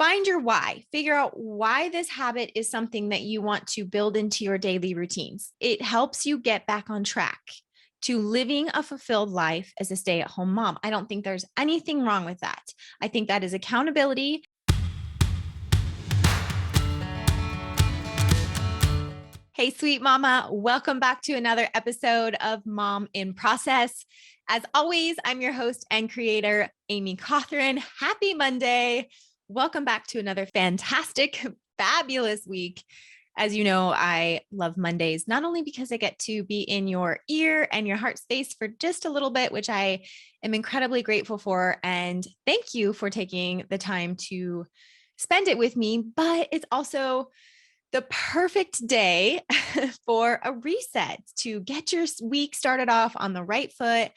Find your why. Figure out why this habit is something that you want to build into your daily routines. It helps you get back on track to living a fulfilled life as a stay-at-home mom. I don't think there's anything wrong with that. I think that is accountability. Hey, sweet mama, welcome back to another episode of Mom in Process. As always, I'm your host and creator, Amy Cawthron. Happy Monday. Welcome back to another fantastic, fabulous week. As you know, I love Mondays, not only because I get to be in your ear and your heart space for just a little bit, which I am incredibly grateful for. And thank you for taking the time to spend it with me, but it's also the perfect day for a reset to get your week started off on the right foot,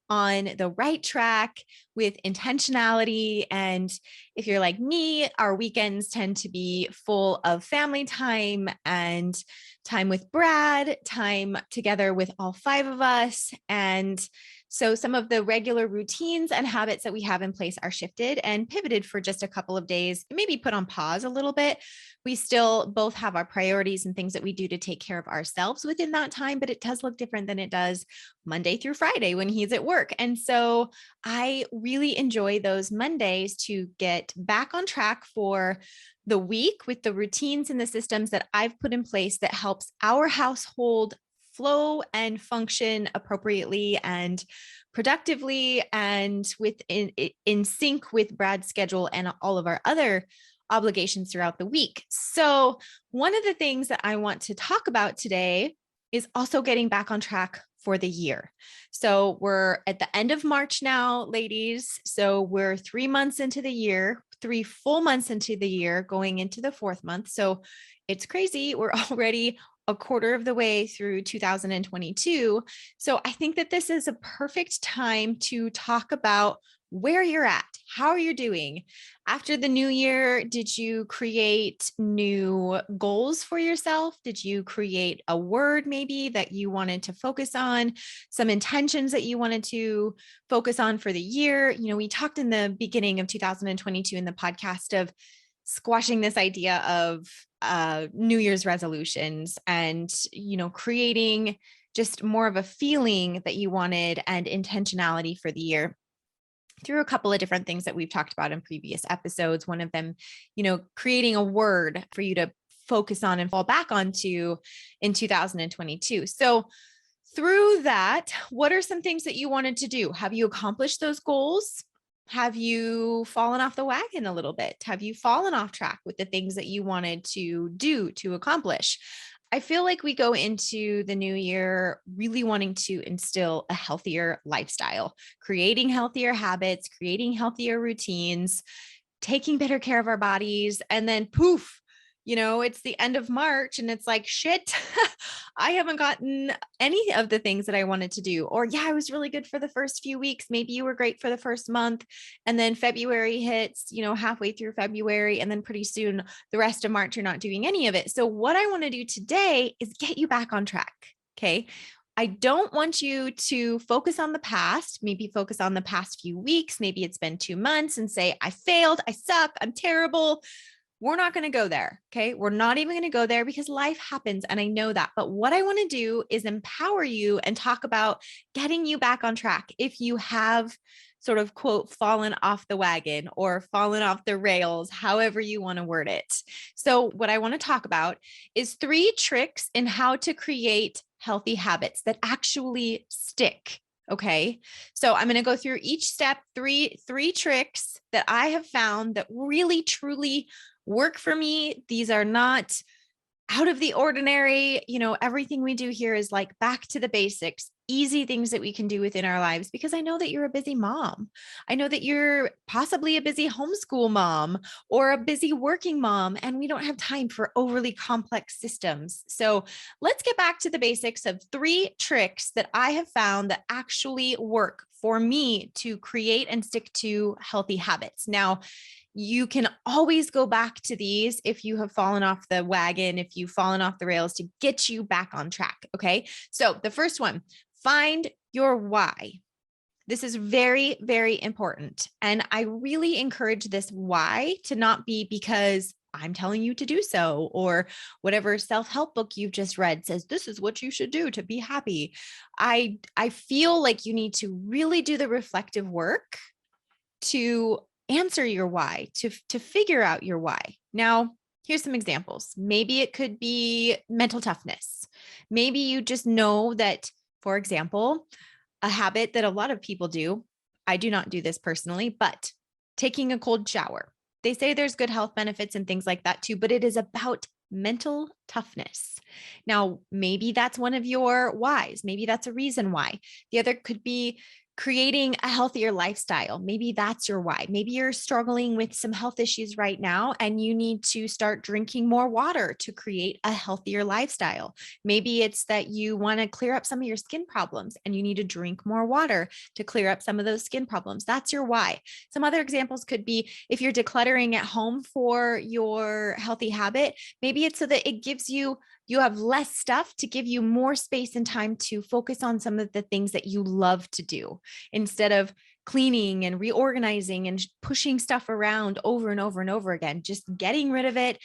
on the right track with intentionality. And if you're like me, our weekends tend to be full of family time and time with Brad, time together with all five of us. And so some of the regular routines and habits that we have in place are shifted and pivoted for just a couple of days, maybe put on pause a little bit. We still both have our priorities and things that we do to take care of ourselves within that time, but it does look different than it does Monday through Friday when he's at work. And so I really enjoy those Mondays to get back on track for the week with the routines and the systems that I've put in place that helps our household flow and function appropriately and productively and in sync with Brad's schedule and all of our other obligations throughout the week. So one of the things that I want to talk about today is also getting back on track for the year. So we're at the end of March now, ladies. So we're 3 months into the year, 3 full months into the year, going into the 4th month. So it's crazy. We're already a quarter of the way through 2022. So I think that this is a perfect time to talk about where you're at, how you're doing. After the new year, did you create new goals for yourself? Did you create a word maybe that you wanted to focus on, some intentions that you wanted to focus on for the year? You know, we talked in the beginning of 2022 in the podcast of squashing this idea of New Year's resolutions and, you know, creating just more of a feeling that you wanted and intentionality for the year through a couple of different things that we've talked about in previous episodes. One of them, you know, creating a word for you to focus on and fall back onto in 2022. So through that, what are some things that you wanted to do? Have you accomplished those goals? Have you fallen off the wagon a little bit? Have you fallen off track with the things that you wanted to do to accomplish? I feel like we go into the new year really wanting to instill a healthier lifestyle, creating healthier habits, creating healthier routines, taking better care of our bodies, and then poof, you know, it's the end of March and it's like, shit, I haven't gotten any of the things that I wanted to do. Or yeah, I was really good for the first few weeks. Maybe you were great for the first month. And then February hits, you know, halfway through February. And then pretty soon the rest of March, you're not doing any of it. So what I want to do today is get you back on track. Okay. I don't want you to focus on the past, maybe focus on the past few weeks. Maybe it's been 2 months and say, I failed, I suck, I'm terrible. We're not going to go there. Okay. We're not even going to go there because life happens. And I know that. But what I want to do is empower you and talk about getting you back on track. If you have sort of quote, fallen off the wagon or fallen off the rails, however you want to word it. So what I want to talk about is 3 tricks in how to create healthy habits that actually stick. Okay. So I'm going to go through each step, three tricks that I have found that really, truly work for me. These are not out of the ordinary. You know, everything we do here is like back to the basics, easy things that we can do within our lives, because I know that you're a busy mom. I know that you're possibly a busy homeschool mom or a busy working mom, and we don't have time for overly complex systems. So let's get back to the basics of 3 tricks that I have found that actually work for me to create and stick to healthy habits. Now, you can always go back to these if you have fallen off the wagon, if you've fallen off the rails, to get you back on track. Okay. So the first one, find your why. This is very, very important. And I really encourage this why to not be because I'm telling you to do so, or whatever self-help book you've just read says this is what you should do to be happy. I feel like you need to really do the reflective work to answer your why, to figure out your why. Now, here's some examples. Maybe it could be mental toughness. Maybe you just know that, for example, a habit that a lot of people do, I do not do this personally, but taking a cold shower. They say there's good health benefits and things like that too, but it is about mental toughness. Now, maybe that's one of your whys. Maybe that's a reason why. The other could be creating a healthier lifestyle. Maybe that's your why. Maybe you're struggling with some health issues right now and you need to start drinking more water to create a healthier lifestyle. Maybe it's that you want to clear up some of your skin problems and you need to drink more water to clear up some of those skin problems. That's your why. Some other examples could be if you're decluttering at home for your healthy habit, maybe it's so that it gives you have less stuff to give you more space and time to focus on some of the things that you love to do instead of cleaning and reorganizing and pushing stuff around over and over and over again. Just getting rid of it,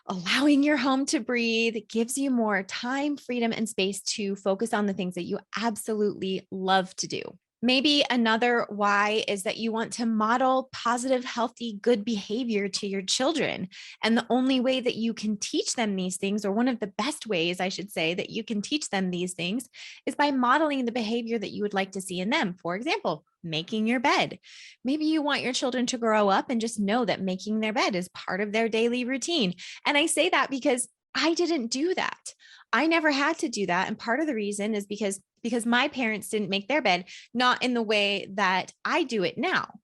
allowing your home to breathe, gives you more time, freedom, and space to focus on the things that you absolutely love to do. Maybe another why is that you want to model positive, healthy, good behavior to your children. And the only way that you can teach them these things, or one of the best ways, I should say, that you can teach them these things is by modeling the behavior that you would like to see in them. For example, making your bed. Maybe you want your children to grow up and just know that making their bed is part of their daily routine. And I say that because I didn't do that. I never had to do that. And part of the reason is because my parents didn't make their bed, not in the way that I do it now.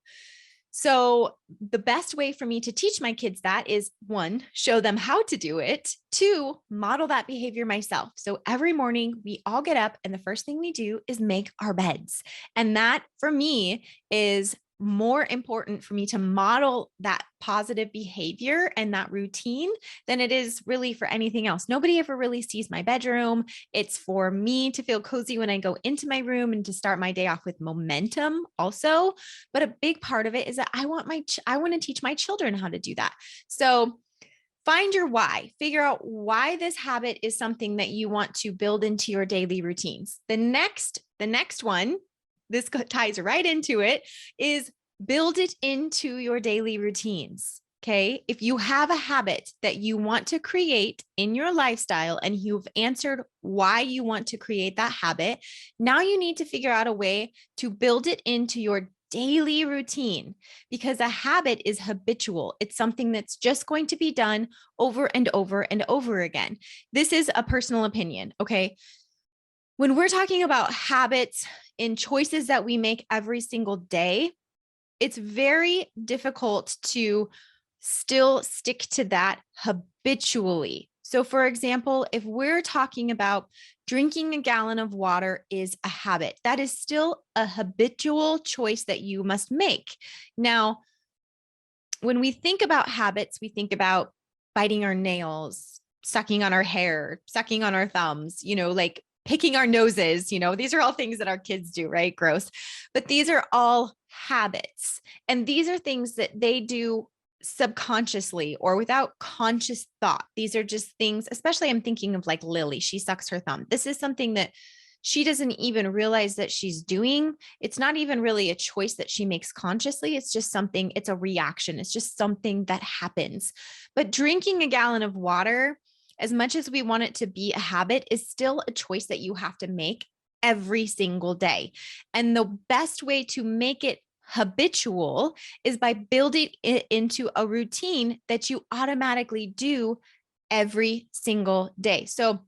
So the best way for me to teach my kids that is, one, show them how to do it. Two, model that behavior myself. So every morning we all get up and the first thing we do is make our beds. And that for me is more important for me to model that positive behavior and that routine than it is really for anything else. Nobody ever really sees my bedroom. It's for me to feel cozy when I go into my room and to start my day off with momentum also. But a big part of it is that I want to teach my children how to do that. So find your why, figure out why this habit is something that you want to build into your daily routines. The next one, this ties right into it, is build it into your daily routines. Okay. If you have a habit that you want to create in your lifestyle and you've answered why you want to create that habit, now you need to figure out a way to build it into your daily routine, because a habit is habitual. It's something that's just going to be done over and over and over again. This is a personal opinion. Okay. When we're talking about habits in choices that we make every single day, it's very difficult to still stick to that habitually. So for example, if we're talking about drinking a gallon of water is a habit, that is still a habitual choice that you must make. Now, when we think about habits, we think about biting our nails, sucking on our hair, sucking on our thumbs, like picking our noses, these are all things that our kids do, right? Gross. But these are all habits. And these are things that they do subconsciously or without conscious thought. These are just things, especially I'm thinking of like Lily, she sucks her thumb. This is something that she doesn't even realize that she's doing. It's not even really a choice that she makes consciously. It's just something, it's a reaction. It's just something that happens. But drinking a gallon of water, as much as we want it to be a habit, is still a choice that you have to make every single day. And the best way to make it habitual is by building it into a routine that you automatically do every single day. So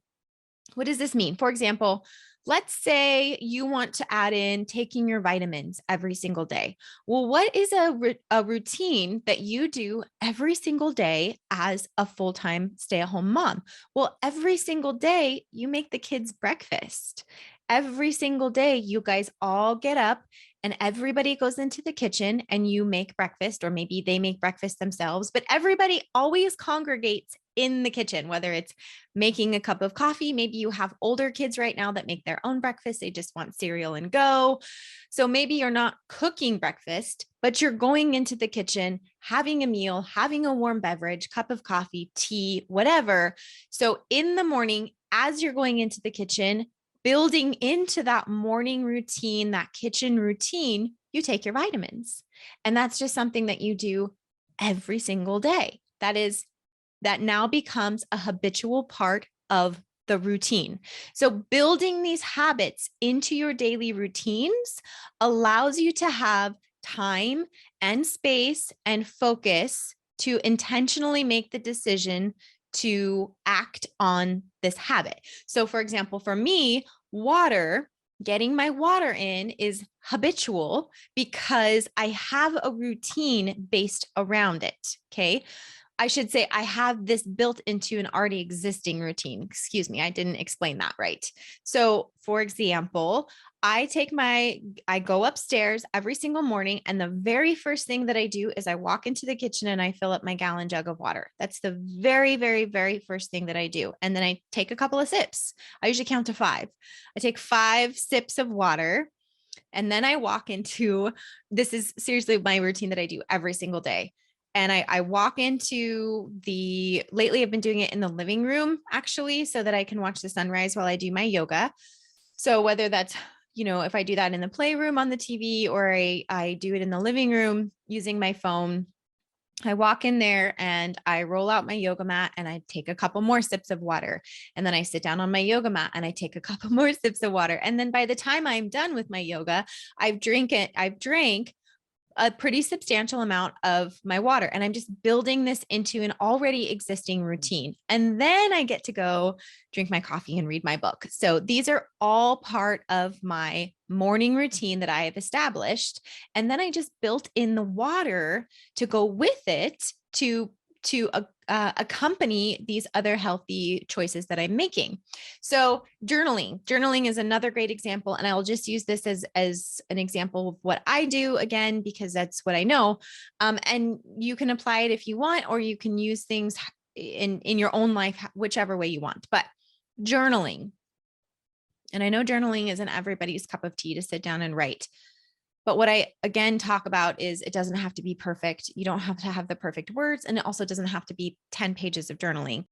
what does this mean? For example, let's say you want to add in taking your vitamins every single day. Well, what is a routine that you do every single day as a full-time stay-at-home mom? Well, every single day you make the kids breakfast. Every single day you guys all get up and everybody goes into the kitchen and you make breakfast, or maybe they make breakfast themselves, but everybody always congregates in the kitchen, whether it's making a cup of coffee. Maybe you have older kids right now that make their own breakfast. They just want cereal and go. So maybe you're not cooking breakfast, but you're going into the kitchen, having a meal, having a warm beverage, cup of coffee, tea, whatever. So in the morning, as you're going into the kitchen, building into that morning routine, that kitchen routine, you take your vitamins. And that's just something that you do every single day. That now becomes a habitual part of the routine. So building these habits into your daily routines allows you to have time and space and focus to intentionally make the decision to act on this habit. So for example, for me, getting my water in is habitual because I have a routine based around it. Okay. I should say I have this built into an already existing routine. Excuse me, I didn't explain that right. So, for example, I go upstairs every single morning, and the very first thing that I do is I walk into the kitchen and I fill up my gallon jug of water. That's the very, very, very first thing that I do. And then I take a couple of sips. I usually count to 5. I take 5 sips of water. And then I walk into, this is seriously my routine that I do every single day. And I walk lately I've been doing it in the living room actually, so that I can watch the sunrise while I do my yoga. So whether that's, if I do that in the playroom on the TV, or I do it in the living room using my phone, I walk in there and I roll out my yoga mat and I take a couple more sips of water. And then I sit down on my yoga mat and I take a couple more sips of water. And then by the time I'm done with my yoga, I've drank a pretty substantial amount of my water. And I'm just building this into an already existing routine. And then I get to go drink my coffee and read my book. So these are all part of my morning routine that I have established. And then I just built in the water to go with it to accompany these other healthy choices that I'm making. So journaling is another great example. And I'll just use this as an example of what I do again, because that's what I know. And you can apply it if you want, or you can use things in your own life, whichever way you want. But journaling, and I know journaling isn't everybody's cup of tea to sit down and write. But what I again talk about is it doesn't have to be perfect. You don't have to have the perfect words, and it also doesn't have to be 10 pages of journaling.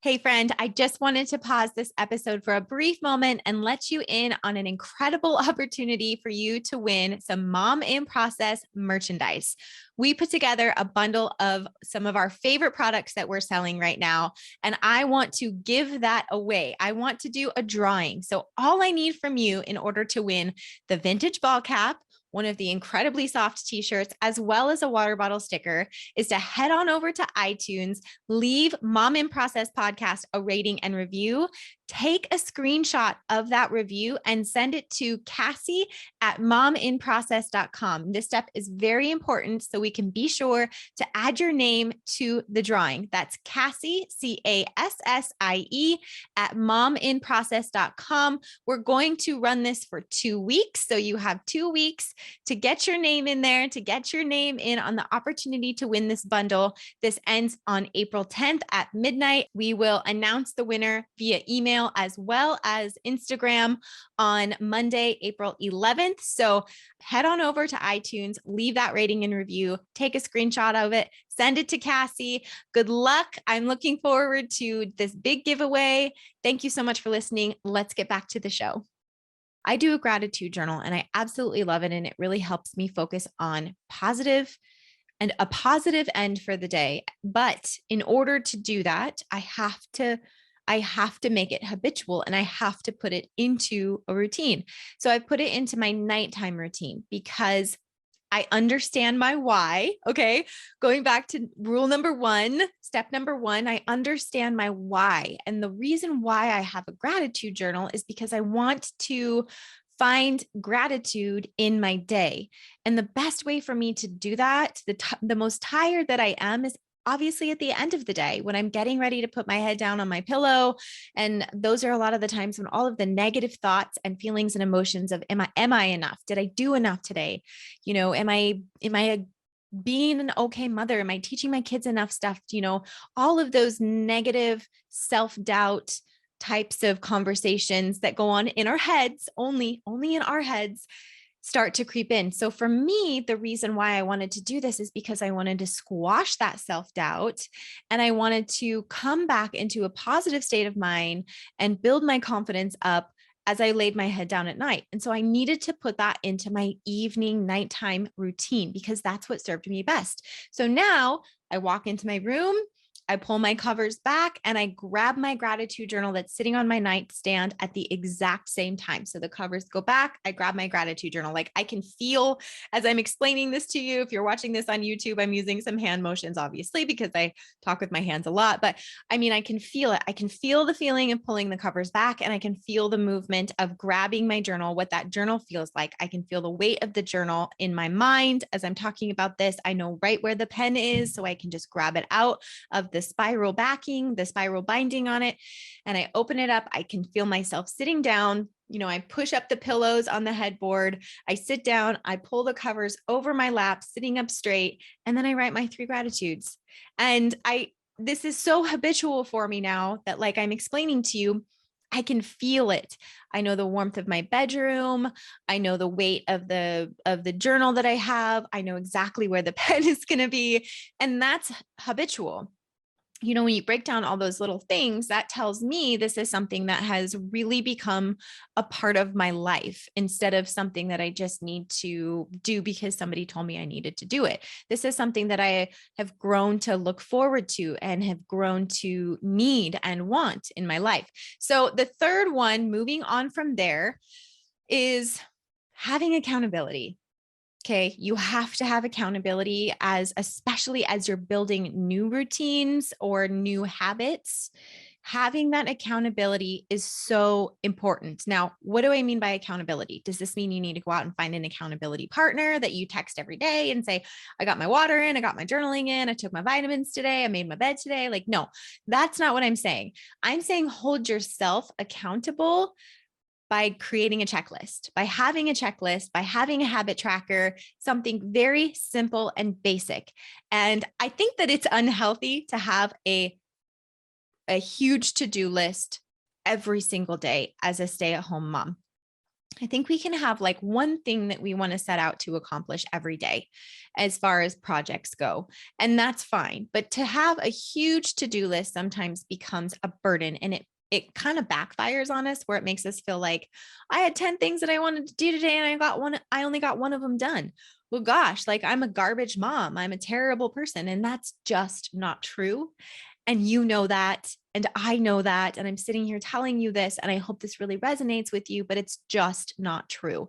Hey friend, I just wanted to pause this episode for a brief moment and let you in on an incredible opportunity for you to win some Mom in Process merchandise. We put together a bundle of some of our favorite products that we're selling right now, and I want to give that away. I want to do a drawing. So all I need from you in order to win the vintage ball cap, one of the incredibly soft t-shirts, as well as a water bottle sticker, is to head on over to iTunes, leave Mom in Process Podcast a rating and review, take a screenshot of that review and send it to Cassie at mominprocess.com. This step is very important so we can be sure to add your name to the drawing. That's Cassie, Cassie at mominprocess.com. We're going to run this for 2 weeks. So you have 2 weeks to get your name in there, to get your name in on the opportunity to win this bundle. This ends on April 10th at midnight. We will announce the winner via email as well as Instagram on Monday, April 11th. So head on over to iTunes, leave that rating and review, take a screenshot of it, send it to Cassie. Good luck. I'm looking forward to this big giveaway. Thank you so much for listening. Let's get back to the show. I do a gratitude journal and I absolutely love it. And it really helps me focus on positive and a positive end for the day. But in order to do that, I have to make it habitual and I have to put it into a routine. So I put it into my nighttime routine because I understand my why. Okay. Going back to step number one, I understand my why. And the reason why I have a gratitude journal is because I want to find gratitude in my day. And the best way for me to do that, the most tired that I am, is obviously at the end of the day when I'm getting ready to put my head down on my pillow. And those are a lot of the times when all of the negative thoughts and feelings and emotions of, am I enough? Did I do enough today? Am I being an okay mother? Am I teaching my kids enough stuff? All of those negative self-doubt types of conversations that go on in our heads, only in our heads, start to creep in. So for me, the reason why I wanted to do this is because I wanted to squash that self-doubt, and I wanted to come back into a positive state of mind and build my confidence up as I laid my head down at night. And so I needed to put that into my evening, nighttime routine because that's what served me best. So now I walk into my room, I pull my covers back, and I grab my gratitude journal that's sitting on my nightstand at the exact same time. So the covers go back, I grab my gratitude journal. Like I can feel as I'm explaining this to you, if you're watching this on YouTube, I'm using some hand motions, obviously, because I talk with my hands a lot, but I mean, I can feel it. I can feel the feeling of pulling the covers back, and I can feel the movement of grabbing my journal, what that journal feels like. I can feel the weight of the journal in my mind as I'm talking about this. I know right where the pen is, so I can just grab it out of the spiral backing, the spiral binding on it, and I open it up. I can feel myself sitting down. I push up the pillows on the headboard. I sit down, I pull the covers over my lap, sitting up straight, and then I write my 3 gratitudes. And this is so habitual for me now that, like I'm explaining to you, I can feel it. I know the warmth of my bedroom. I know the weight of the journal that I have. I know exactly where the pen is going to be. And that's habitual. When you break down all those little things, that tells me this is something that has really become a part of my life instead of something that I just need to do because somebody told me I needed to do it. This is something that I have grown to look forward to and have grown to need and want in my life. So the third one, moving on from there, is having accountability. Okay, you have to have accountability especially as you're building new routines or new habits. Having that accountability is so important. Now, what do I mean by accountability? Does this mean you need to go out and find an accountability partner that you text every day and say, I got my water in, I got my journaling in, I took my vitamins today, I made my bed today? Like, no, that's not what I'm saying. I'm saying hold yourself accountable by creating a checklist, by having a checklist, by having a habit tracker, something very simple and basic. And I think that it's unhealthy to have a huge to-do list every single day as a stay-at-home mom. I think we can have like one thing that we want to set out to accomplish every day as far as projects go, and that's fine. But to have a huge to-do list sometimes becomes a burden, and it kind of backfires on us where it makes us feel like I had 10 things that I wanted to do today and I only got one of them done. Well, gosh, like I'm a garbage mom. I'm a terrible person. And that's just not true. And you know that, and I know that, and I'm sitting here telling you this, and I hope this really resonates with you, but it's just not true.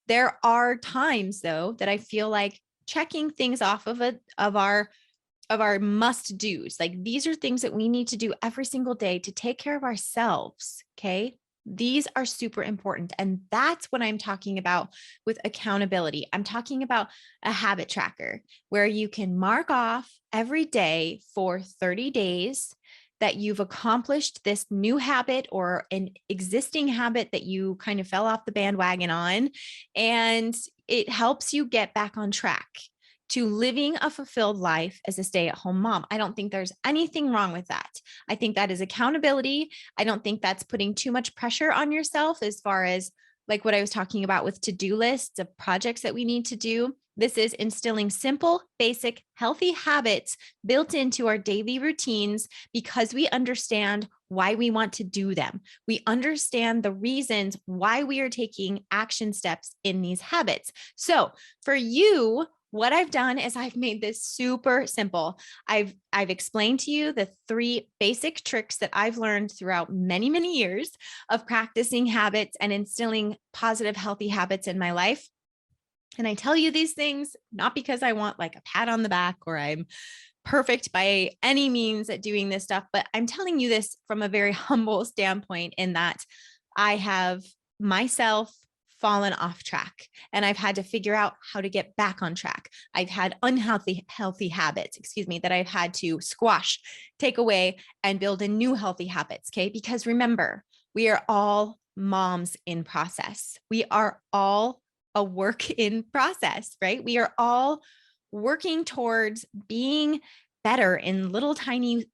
There are times though that I feel like checking things off of our must do's. Like these are things that we need to do every single day to take care of ourselves. Okay. These are super important. And that's what I'm talking about with accountability. I'm talking about a habit tracker where you can mark off every day for 30 days that you've accomplished this new habit or an existing habit that you kind of fell off the bandwagon on. And it helps you get back on track to living a fulfilled life as a stay-at-home mom. I don't think there's anything wrong with that. I think that is accountability. I don't think that's putting too much pressure on yourself as far as like what I was talking about with to-do lists of projects that we need to do. This is instilling simple, basic, healthy habits built into our daily routines because we understand why we want to do them. We understand the reasons why we are taking action steps in these habits. So for you, what I've done is I've made this super simple. I've explained to you the 3 basic tricks that I've learned throughout many, many years of practicing habits and instilling positive, healthy habits in my life. And I tell you these things not because I want like a pat on the back or I'm perfect by any means at doing this stuff, but I'm telling you this from a very humble standpoint in that I have myself fallen off track and I've had to figure out how to get back on track. I've had healthy habits, that I've had to squash, take away, and build in new healthy habits. Okay. Because remember, we are all moms in process. We are all a work in process, right? We are all working towards being better in little tiny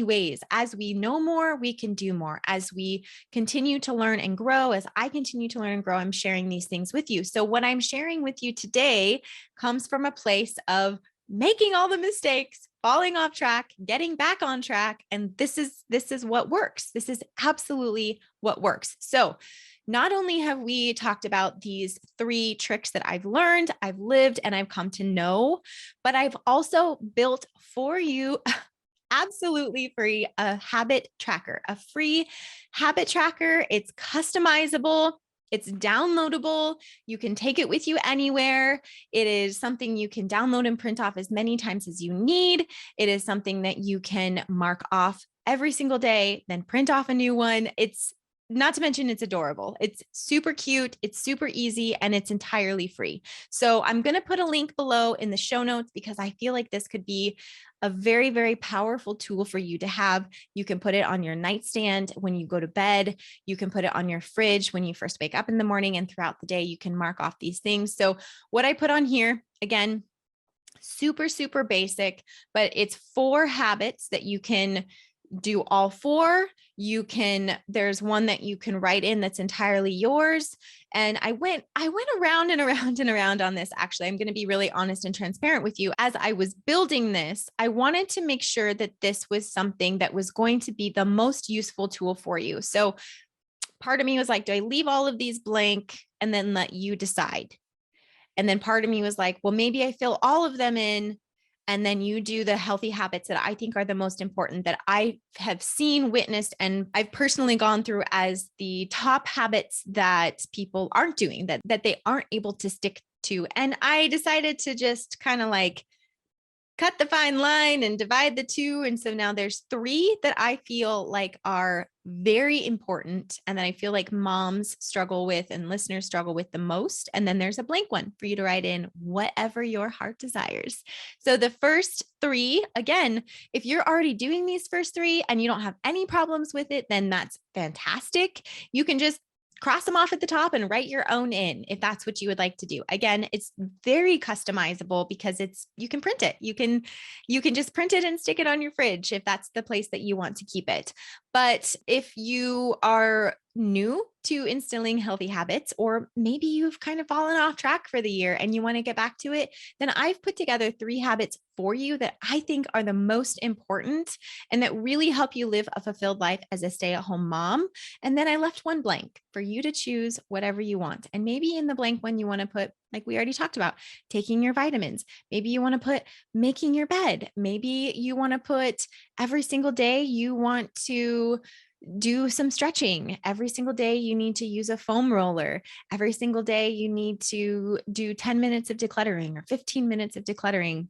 ways. As we know more, we can do more. As we continue to learn and grow, as I continue to learn and grow, I'm sharing these things with you. So what I'm sharing with you today comes from a place of making all the mistakes, falling off track, getting back on track. And this is what works. This is absolutely what works. So not only have we talked about these 3 tricks that I've learned, I've lived, and I've come to know, but I've also built for you absolutely free a habit tracker, a free habit tracker. It's customizable. It's downloadable. You can take it with you anywhere. It is something you can download and print off as many times as you need. It is something that you can mark off every single day, then print off a new one. It's not to mention it's adorable. It's super cute. It's super easy, and it's entirely free. So I'm going to put a link below in the show notes because I feel like this could be a very, very powerful tool for you to have. You can put it on your nightstand when you go to bed. You can put it on your fridge when you first wake up in the morning, and throughout the day, you can mark off these things. So what I put on here, again, super, super basic, but it's 4 habits that you can do all 4. There's one that you can write in that's entirely yours. And I went around and around and around on this. Actually, I'm going to be really honest and transparent with you. As I was building this, I wanted to make sure that this was something that was going to be the most useful tool for you. So part of me was like, do I leave all of these blank and then let you decide? And then part of me was like, well, maybe I fill all of them in, and then you do the healthy habits that I think are the most important, that I have seen, witnessed, and I've personally gone through as the top habits that people aren't doing, that they aren't able to stick to. And I decided to just kind of like cut the fine line and divide the 2. And so now there's 3 that I feel like are very important and that I feel like moms struggle with and listeners struggle with the most. And then there's a blank one for you to write in whatever your heart desires. So the first 3, again, if you're already doing these first 3 and you don't have any problems with it, then that's fantastic. You can just cross them off at the top and write your own in if that's what you would like to do. Again, it's very customizable because you can print it. You can just print it and stick it on your fridge if that's the place that you want to keep it. But if you are new to instilling healthy habits, or maybe you've kind of fallen off track for the year and you want to get back to it, then I've put together 3 habits for you that I think are the most important and that really help you live a fulfilled life as a stay-at-home mom. And then I left one blank for you to choose whatever you want. And maybe in the blank one, you want to put, like we already talked about, taking your vitamins. Maybe you want to put making your bed. Maybe you want to put every single day you want to do some stretching. Every single day you need to use a foam roller. Every single day you need to do 10 minutes of decluttering or 15 minutes of decluttering.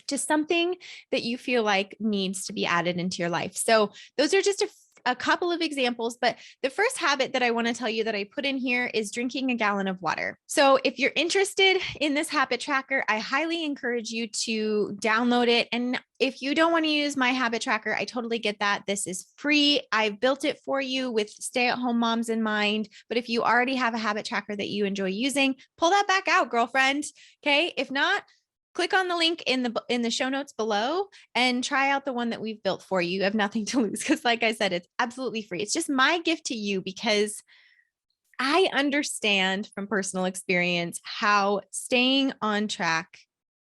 Just something that you feel like needs to be added into your life. So those are just a couple of examples, but the first habit that I want to tell you that I put in here is drinking a gallon of water. So if you're interested in this habit tracker, I highly encourage you to download it. And if you don't want to use my habit tracker, I totally get that. This is free. I've built it for you with stay-at-home moms in mind. But if you already have a habit tracker that you enjoy using, pull that back out, girlfriend. Okay. If not, click on the link in the show notes below and try out the one that we've built for you. You have nothing to lose because, like I said, it's absolutely free. It's just my gift to you because I understand from personal experience how staying on track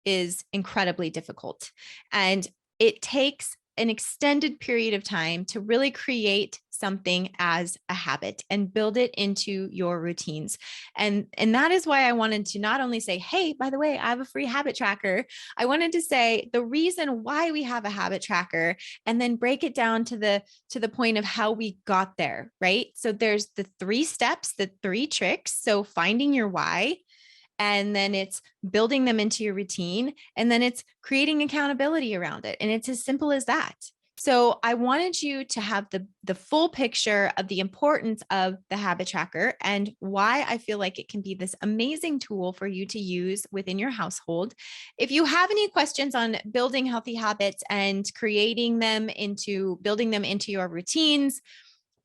is incredibly difficult. And it takes an extended period of time to really create something as a habit and build it into your routines. And that is why I wanted to not only say, hey, by the way, I have a free habit tracker. I wanted to say the reason why we have a habit tracker and then break it down to the point of how we got there, right? So there's the 3 steps, the 3 tricks. So finding your why, and then it's building them into your routine, and then it's creating accountability around it. And it's as simple as that. So I wanted you to have the full picture of the importance of the habit tracker and why I feel like it can be this amazing tool for you to use within your household. If you have any questions on building healthy habits and building them into your routines,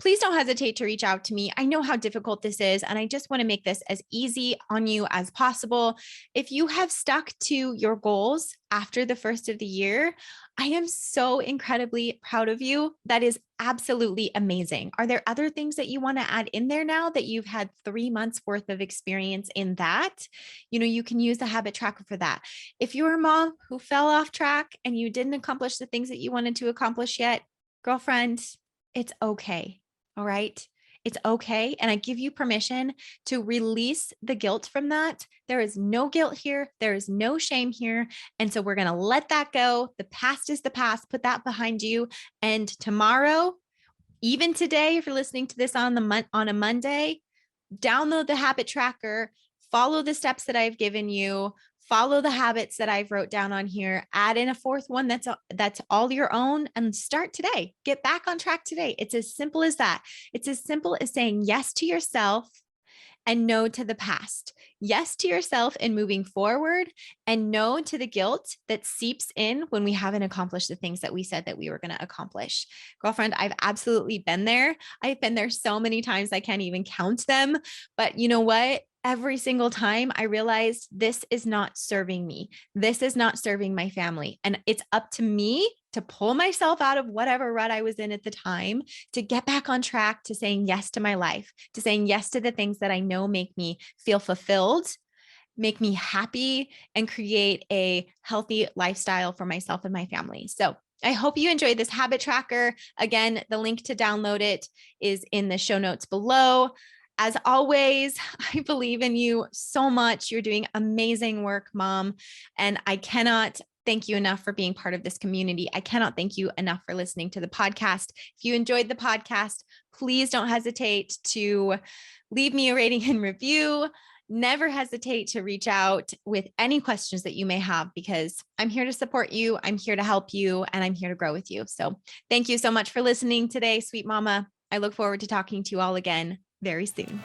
please don't hesitate to reach out to me. I know how difficult this is, and I just want to make this as easy on you as possible. If you have stuck to your goals after the first of the year, I am so incredibly proud of you. That is absolutely amazing. Are there other things that you want to add in there now that you've had 3 months worth of experience in that? You can use the habit tracker for that. If you're a mom who fell off track and you didn't accomplish the things that you wanted to accomplish yet, girlfriend, it's okay. All right. It's okay. And I give you permission to release the guilt from that. There is no guilt here. There is no shame here. And so we're going to let that go. The past is the past. Put that behind you. And tomorrow, even today, if you're listening to this on a Monday, download the habit tracker, follow the steps that I've given you, follow the habits that I've wrote down on here, add in a fourth one that's all your own, and start today. Get back on track today. It's as simple as that. It's as simple as saying yes to yourself and no to the past. Yes to yourself in moving forward, and no to the guilt that seeps in when we haven't accomplished the things that we said that we were going to accomplish. Girlfriend, I've absolutely been there. I've been there so many times, I can't even count them. But you know what? Every single time I realized this is not serving me. This is not serving my family. And it's up to me to pull myself out of whatever rut I was in at the time, to get back on track to saying yes to my life, to saying yes to the things that I know make me feel fulfilled, make me happy, and create a healthy lifestyle for myself and my family. So I hope you enjoyed this habit tracker. Again, the link to download it is in the show notes below. As always, I believe in you so much. You're doing amazing work, Mom. And I cannot thank you enough for being part of this community. I cannot thank you enough for listening to the podcast. If you enjoyed the podcast, please don't hesitate to leave me a rating and review. Never hesitate to reach out with any questions that you may have, because I'm here to support you. I'm here to help you, and I'm here to grow with you. So thank you so much for listening today, sweet mama. I look forward to talking to you all again very soon.